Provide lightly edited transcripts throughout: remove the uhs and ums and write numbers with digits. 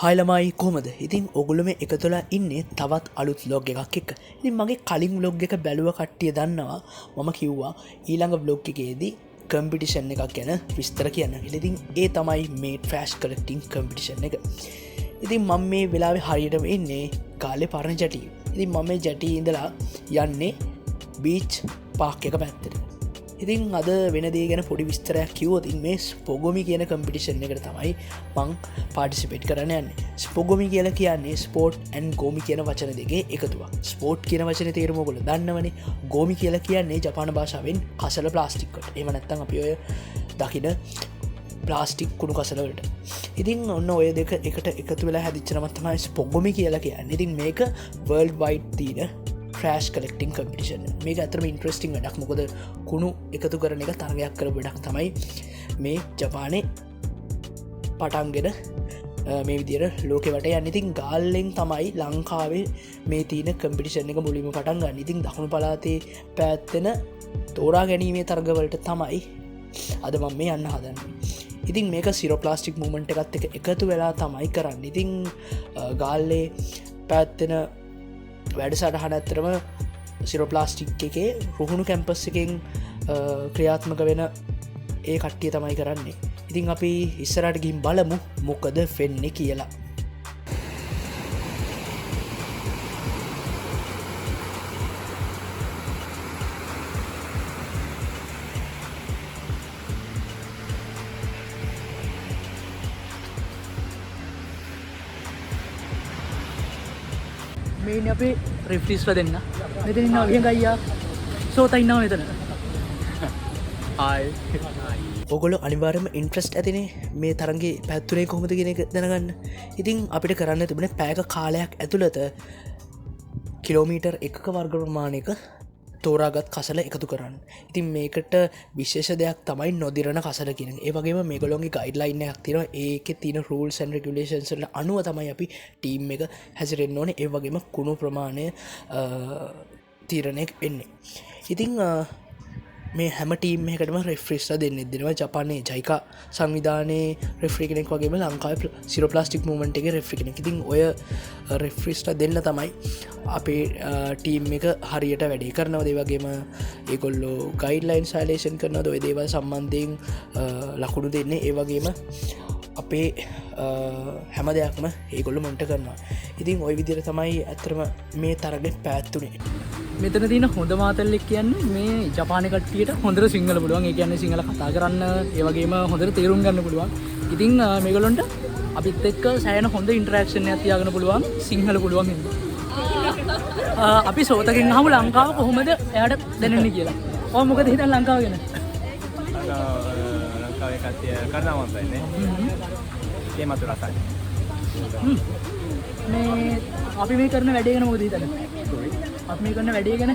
හයිලමයි කොමද ඉතින් ඔගුලම එකතුලා ඉන්නේ තවත් අලුත් ලෝග එකක් එක්ක. ඉතින් මගේ කලින් බ්ලොග් එක බැලුව කට්ටිය දන්නවා මම කිව්වා ඊළඟ බ්ලොග් එකේදී කම්පිටිෂන් එකක් ගැන විස්තර කියන්න. ඉතින් ඒ තමයි මේ ට්‍රෑෂ් කලෙක්ටිං කම්පිටිෂන් එක. ඉතින් මම මේ වෙලාවේ හරියටම ඉන්නේ ගාල්ලේ පරණ ජැටිය. ඉතින් මම මේ ජැටියේ ඉඳලා යන්නේ බීච් පාක් එක පැත්තට. ඉතින් අද වෙනදේ ගැන පොඩි විස්තරයක් කිව්වොතින් මේ ස්පොගොමි කියන කම්පිටිෂන් එකට තමයි මං පාටිසිපේට් කරන්න යන්නේ. ස්පොගොමි කියලා කියන්නේ ස්පෝට් ඇන් ගෝමි කියන වචන දෙකේ එකතුවක්. ස්පෝට් කියන වචනේ තේරුම ඔයගොල්ලෝ දන්නවනේ. ගෝමි කියලා කියන්නේ ජපාන භාෂාවෙන් කසල ප්ලාස්ටික් වලට. එහෙම නැත්නම් අපි ඔය දකින ප්ලාස්ටික් කුණු කසලවලට. ඉතින් ඔන්න ඔය දෙක එකට එකතු වෙලා හැදිච්ච නම තමයි ස්පොගොමි කියලා කියන්නේ. ඉතින් මේක වර්ල්ඩ් වයිඩ් තියෙන ට්‍රෑෂ් කලෙක්ටිං කම්පිටිෂන්. මේක ඇතරම ඉන්ට්‍රස්ටිං වැඩක්. මොකද කුණු එකතු කරන එක තරගයක් කර වැඩක් තමයි මේ ජපානේ පටන්ගෙන මේ විදිර ලෝක වට යන්න. ඉතින් ගාල්ලෙන් තමයි ලංකාවේ මේ තියන කම්පිටිෂන් එක මුලිම පටන් ගන්න. ඉතින් දකුණු පලාතේ පැත්තෙන තෝරා ගැනීමේ තරගවලට තමයි අද මම මේ යන්න හදන්න. ඉතින් මේක සිරෝප්ලාස්ටික් මූමන්ට් එකත් එක එකතු වෙලා තමයි කරන්න. ඉතින් ගාල්ලේ පැත්තෙන වැඩ සටහන ඇත්තරම සිරෝප්ලාස්ටික් එකේ රුහුණු කැම්පස් එකෙන් ක්‍රියාත්මක වෙන ඒ කට්ටිය තමයි කරන්නේ. ඉතින් අපි ඉස්සරට ගින් බලමු මොකද වෙන්නේ කියලා. මේ අපේ රිෆ්ලිස්ව දෙන්න මෙතන ඉන්නවා විහඟ අයියා සෝතා ඉන්නවා මෙතන. ඔගොල්ලෝ අනිවාර්යයෙන්ම ඉන්ට්‍රස්ට් ඇතිනේ මේ තරගේ පැත්තුනේ කොහොමද කියන එක දැනගන්න. ඉතින් අපිට කරන්න තිබුණේ පැයක කාලයක් ඇතුළත කිලෝමීටර් 1ක වර්ග ප්‍රමාණයක තෝරාගත් කසල එකතු කරන්න. ඉතින් මේකට විශේෂ දෙයක් තමයි නොදිරන කසල කියන. ඒ වගේම මේගොල්ලෝගේ ගයිඩ්ලයින් එකක් තියෙනවා. ඒකේ තියෙන රූල්ස් ඇන්ඩ් රෙගියුලේෂන්ස් වල අනුව තමයි අපි ටීම් එක හැසිරෙන්න ඕනේ. ඒ වගේම කුණු ප්‍රමාණය තීරණය වෙන්නේ. ඉතින් මේ හැම ටීම් එකටම රෙෆ්‍රිස්ලා දෙන්නෙත් දෙනවා. ජපානයේ ජයිකා සංවිධානයේ රෙෆ්‍රි කෙනෙක් වගේම ලංකාවේ සිරෝප්ලාස්ටික් මූවමන්ට් එකේ රෙෆ්‍රි කෙනෙක්. ඉතින් ඔය රෙෆ්‍රිස්ලා දෙන්න තමයි අපේ ටීම් එක හරියට වැඩේ කරනවා. ඒ වගේම ඒගොල්ලෝ ගයිඩ්ලයින් සයිලේෂන් කරනවා. ඔය දේවල් සම්බන්ධයෙන් ලකුණු දෙන්නේ. ඒ වගේම අපේ හැම දෙයක්ම ඒගොල්ලෝ මොන්ට කරනවා. ඉතින් ওই විදිහට තමයි අත්‍තරම මේ තරගෙ පැවැත්තුනේ. මෙතන තියෙන හොඳ මාතල්ලෙක් කියන්නේ මේ ජපාන කට්ටියට හොඳට සිංහල පුළුවන්. ඒ කියන්නේ සිංහල කතා කරන්න, ඒ වගේම හොඳට තේරුම් ගන්න පුළුවන්. ඉතින් මේගොල්ලන්ට අපිත් එක්ක සෑහෙන හොඳ ඉන්ටරැක්ෂන් එකක් තියාගන්න පුළුවන් සිංහල පුළුවන් හින්දා. අපි සෝතකින් අහමු ලංකාව කොහොමද එයාට දැනෙන්නේ කියලා. ඔය මොකද හිතන්නේ ලංකාව ගැන? ලංකාවේ කට්ටිය කරුණාවන්තයිනේ. ඒමතු රසයි. මේ අපි මේ කරන වැඩේ ගැන මොකද හිතන්නේ? අපි මේ කරන වැඩේ ගැන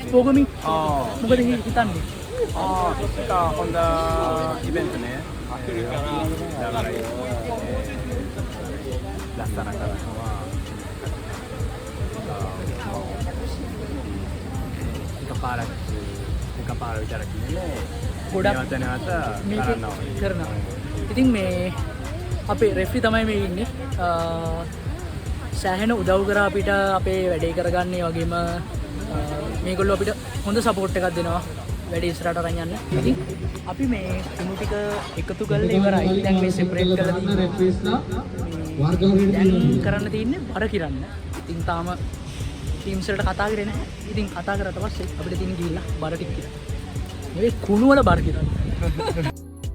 ස්පොගොමි මොකද හිතන්නේ? ඒක හොඳ ඉවෙන්ට් නේ. ලස්සන කරනවා. එකපාර විතර කියන්නේ ගොඩක් නැවත කරනවා. ඉතින් මේ අපේ රෙෆ්රි තමයි මේ ඉන්නේ. සෑහෙන උදව් කරා අපිට අපේ වැඩේ කරගන්නේ. වගේම මේගොල්ලෝ අපිට හොඳ සපෝට් එකක් දෙනවා වැඩේ ඉස්සරහට අරන් යන්න. ඉතින් අපි මේ කුණු ටික එකතු කරලා ඉවරයි. දැන් මේ සෙපරේට් කරලා තියෙන රෙෆ්‍රීස්ලා දැන් කරන්න තියෙන්නේ බර කිරන්න. ඉතින් තාම ටීම්ස් වලට කතා කරේ නැහැ. ඉතින් කතා කරලා පස්සේ අපිට තියෙන ගිහිල්ලා බර ටික කිරන්න. මේ කුණු වල බර කිරන්න.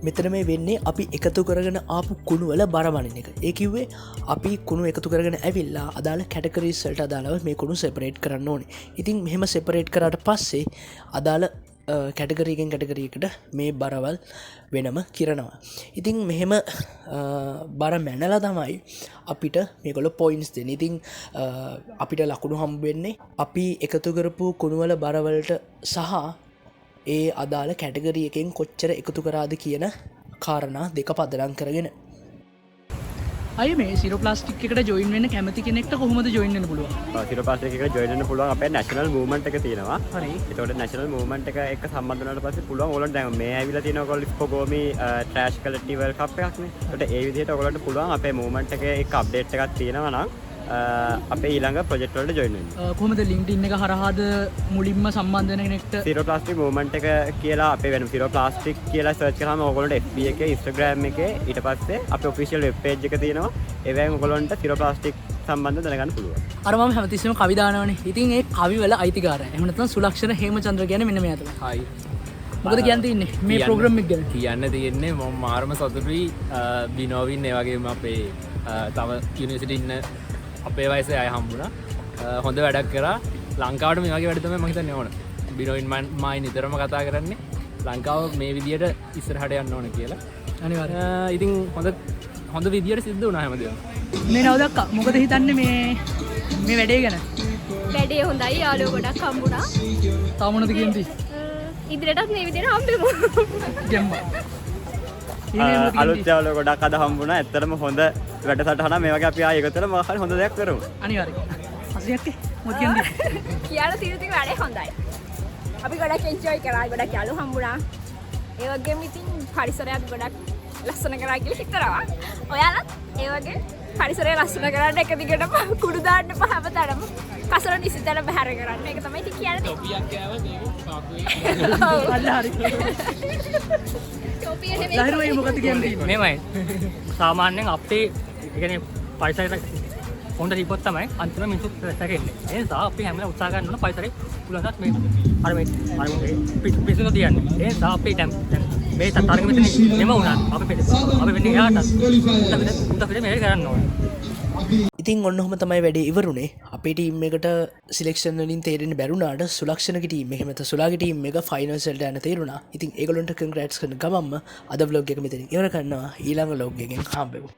මෙතන මේ වෙන්නේ අපි එකතු කරගෙන ආපු කුණු වල බරමනින එක. ඒ කිව්වේ අපි කුණු එකතු කරගෙන ඇවිල්ලා අදාළ කැටගරිස් වලට අදාළව මේ කුණු සෙපරේට් කරන්න ඕනේ. ඉතින් මෙහෙම සෙපරේට් කරාට පස්සේ අදාළ කැටගරියකින් කැටගරියකට මේ බරවල් වෙනම කිරනවා. ඉතින් මෙහෙම බර මැනලා තමයි අපිට මේගොල්ලෝ පොයින්ට්ස් දෙන්නේ. ඉතින් අපිට ලකුණු හම්බ වෙන්නේ අපි එකතු කරපු කුණු වල බරවලට සහ ඒ අදාළ කැටගරිය එකෙන් කොච්චර එකතු කරාද කියන කාරණා දෙක පදනම් කරගෙන. අය මේ සිර ප්ලාස්ටික් එකට ජොයින් වෙන්න කැමති කෙනෙක්ට කොහොමද ජොයින් වෙන්න පුළුවන්? සිරෝ ප්ලාස්ටික් එකට ජොයින් වෙන්න පුළුවන් අපේ නැෂනල් මූව්මන්ට් එක තියෙනවා. හරි. ඒතකොට නැෂනල් මූව්මන්ට් එක එක්ක සම්බන්ධ වුණාට පස්සේ පුළුවන් ඕගොල්ලන්ට දැන් මේ ඇවිල්ලා තියෙනවා ඔයගොල්ලෝ ස්පොගෝමි ට්‍රෑෂ් කලෙක්ටිව් වර්ල්ඩ් කප් එකක් නේ. ඒතකොට ඒ විදිහට ඔයගොල්ලන්ට පුළුවන් අපේ මූව්මන්ට් එකේ එක අප්ඩේට් එකක් තියෙනවා නම් අපේ ඊළඟ ප්‍රොජෙක්ට් වලට ජොයින් වෙන්න. කොහොමද LinkedIn එක හරහාද මුලින්ම සම්බන්ධ වෙන කෙනෙක්ට? සිරෝ ප්ලාස්ටික් මූව්මන්ට් එක කියලා අපේ වෙන සිරෝ ප්ලාස්ටික් කියලා සර්ච් කරාම ඔයගොල්ලන්ට FB එකේ Instagram එකේ ඊට පස්සේ අපේ ඔෆිෂියල් වෙබ් පේජ් එක තියෙනවා. ඒවෙන් ඔයගොල්ලන්ට සිරෝ ප්ලාස්ටික් සම්බන්ධව දැනගන්න පුළුවන්. අර මම හැමතිස්සෙම කවි දානවනේ. ඉතින් ඒ කවි වල අයිතිකාරය. එහෙම නැත්නම් සුලක්ෂණ හේමචන්ද්‍ර කියන්නේ මෙන්න මෙයා තමයි. හයි මොකද කියන්න තියෙන්නේ මේ ප්‍රෝග්‍රෑම් එක ගැන? කියන්න තියෙන්නේ මම මාරම සතුටුයි බිනෝවින් ඒ වගේම අපේ තව යුනිවර්සිටි ඉන්න අපේ වයසේ අය හම්බුණා. හොඳ වැඩක් කරා. ලංකාවට මේ වගේ වැඩ තමයි මම හිතන්නේ ඕන. බිනෝවින් මයි නිතරම කතා කරන්නේ ලංකාව මේ විදියට ඉස්සරහට යන්න ඕන කියලා. අනිවාර්යයෙන්. ඉතින් හොඳ විදියට සිද්ධ වුණා හැමදේම. මේ නවදක්කා මොකද හිතන්නේ මේ වැඩේ ගැන? වැඩේ හොඳයි යාළුවෝ ගොඩක් හම්බුණා. තාම මොනවද කියන්නේ? ඉදිරියටත් මේ විදිහට හම්බෙමු. ජම්මා. අලුත් යාළුවෝ ගොඩක් අද හම්බුණා. ඇත්තටම හොඳ වැඩසටහනක් මේ වගේ අපි ආයෙ එකතු වෙලා මොකක් හරි හොඳ දෙයක් කරමු. අනිවාර්යයෙන්. හසියක්කේ මොකද කියන්නේ? කියලා තියෙන වැඩේ හොඳයි. අපි ගොඩක් එන්ජොයි කරා ගොඩක් යාළුවෝ හම්බුණා. ඒ වගේම ඉතින් පරිසරයත් ගොඩක් ලස්සන කරා කියලා හිතනවා. ඔයාලත් ඒ වගේ පරිසරය ලස්සන කරන්න එක දිගටම කුඩු දාන්න පහවතටම කසල නිසිතන බහැර කරන්න. ඒක තමයි ඉතින් කියන්නේ. ටොපියක් කෑව මේක කාකුවේ. අල්ල හරි. ටොපිය නෙමෙයි. ලහිරුයි මොකද කියන්නේ? මෙමයි සාමාන්‍යයෙන් අපේ කියන්නේ පරිසරයට හොඳ රිපෝට් තමයි අන්තිම මිනිස්සු රැකෙන්නේ. ඒ නිසා අපි හැමෝම උත්සාහ ගන්න ඕන පරිසරේ පුළුවන්වත් මේ අර පිස්සුන තියන්නේ. ඒ නිසා අපි දැන් මේ තරග මෙතන නෙම වුණා. අපි වෙන්නේ යාට උදේ මේ කරන්න ඕන. ඉතින් ඔන්නොහම තමයි වැඩේ ඉවරුනේ. අපේ ටීම් එකට සිලෙක්ෂන් වලින් තේරෙන්න බැරුණාට සුලක්ෂණගේ ටීම් එක එහෙම නැත්නම් සුලාගේ ටීම් එක ෆයිනල්ස් වලට යන තේරුණා. ඉතින් ඒගොල්ලන්ට කන්ග්‍රැට්ස් කරන ගමන්ම අද vlog එක මෙතනින් ඉවර කරනවා. ඊළඟ vlog එකෙන් හම්බෙමු.